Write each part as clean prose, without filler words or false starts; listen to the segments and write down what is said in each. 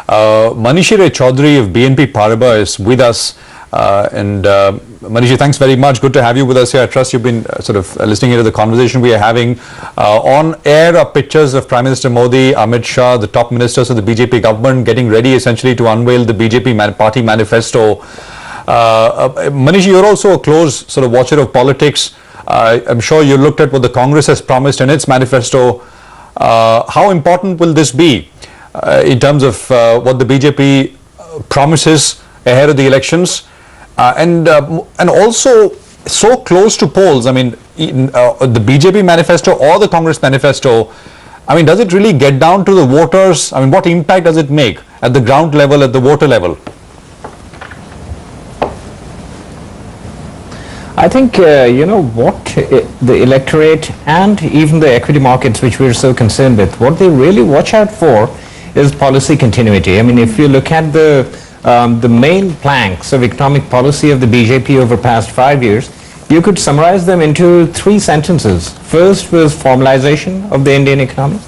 Manishi Raychaudhuri of BNP Paribas is with us. Manishi, thanks very much. Good to have you with us here. I trust you've been sort of listening into the conversation we are having. On air are pictures of Prime Minister Modi, Amit Shah, the top ministers of the BJP government getting ready essentially to unveil the BJP party manifesto. Manishi, you're also a close sort of watcher of politics. I'm sure you looked at what the Congress has promised in its manifesto. How important will this be in terms of what the BJP promises ahead of the elections, and also so close to polls? I mean, the BJP manifesto or the Congress manifesto, I mean, does it really get down to the voters? I mean, what impact does it make at the ground level, at the voter level? I think, what the electorate and even the equity markets, which we're so concerned with, what they really watch out for is policy continuity. I mean, if you look at the main planks of economic policy of the BJP over past 5 years, you could summarize them into 3 sentences. First was formalization of the Indian economy,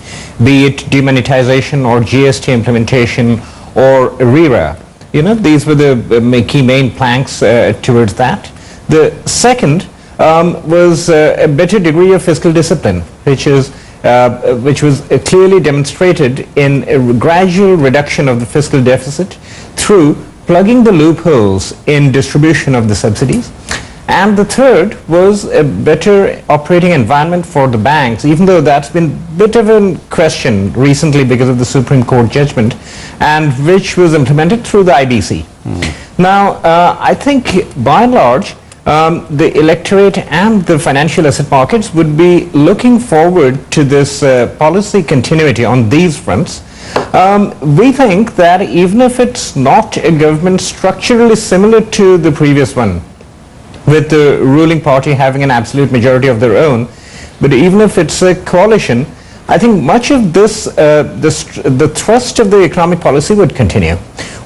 be it demonetization or GST implementation or RERA. These were the key main planks towards that. The second was a better degree of fiscal discipline, which was clearly demonstrated in a gradual reduction of the fiscal deficit through plugging the loopholes in distribution of the subsidies. And the third was a better operating environment for the banks, even though that's been a bit of a question recently because of the Supreme Court judgment, and which was implemented through the IBC. Now, I think by and large, the electorate and the financial asset markets would be looking forward to this policy continuity on these fronts. We think that even if it's not a government structurally similar to the previous one, with the ruling party having an absolute majority of their own, but even if it's a coalition, I think much of this, the thrust of the economic policy would continue.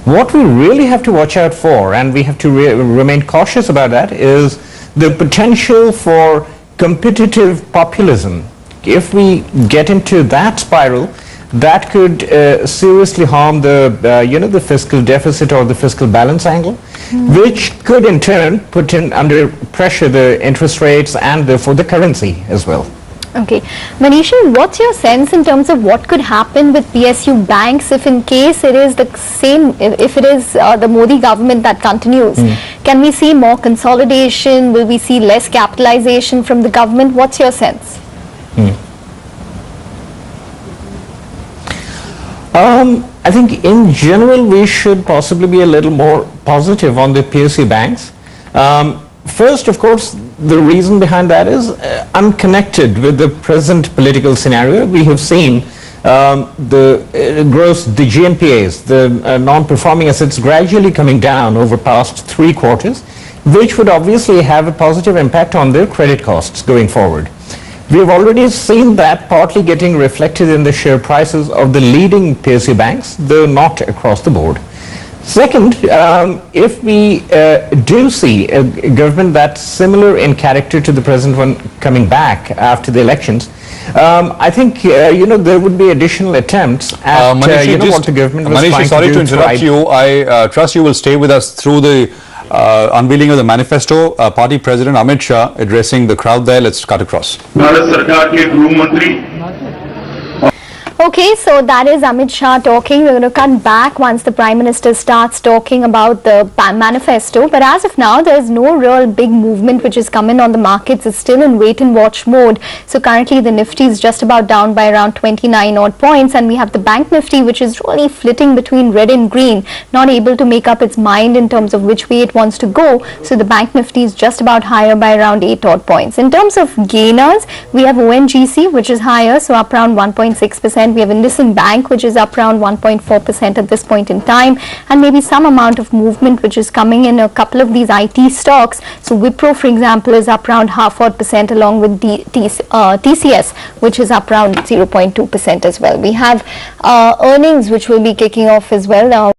What we really have to watch out for, and we have to remain cautious about that, is the potential for competitive populism. If we get into that spiral, that could seriously harm the fiscal deficit or the fiscal balance angle, which could in turn put under pressure the interest rates and therefore the currency as well. Okay. Manishi, what's your sense in terms of what could happen with PSU banks if in case it is the same, if it is the Modi government that continues? Can we see more consolidation? Will we see less capitalization from the government? What's your sense? I think in general we should possibly be a little more positive on the PSU banks. First, of course, the reason behind that is unconnected with the present political scenario. We have seen the GNPAs, the non-performing assets, gradually coming down over past 3 quarters, which would obviously have a positive impact on their credit costs going forward. We have already seen that partly getting reflected in the share prices of the leading PSU banks, though not across the board. Second, if we do see a government that's similar in character to the present one coming back after the elections, I think there would be additional attempts at Manishi, what the government was Manishi, trying sorry to do. to interrupt you. I trust you will stay with us through the unveiling of the manifesto. Party President Amit Shah addressing the crowd there. Let's cut across. Okay, so that is Amit Shah talking. We're going to cut back once the Prime Minister starts talking about the manifesto. But as of now, there is no real big movement which is coming on the markets. It's still in wait and watch mode. So currently the Nifty is just about down by around 29 odd points. And we have the Bank Nifty, which is really flitting between red and green, not able to make up its mind in terms of which way it wants to go. So the Bank Nifty is just about higher by around 8 odd points. In terms of gainers, we have ONGC, which is higher, so up around 1.6%. We have IndusInd Bank, which is up around 1.4% at this point in time, and maybe some amount of movement which is coming in a couple of these IT stocks. So Wipro, for example, is up around 0.5% along with TCS, which is up around 0.2% as well. We have earnings which will be kicking off as well.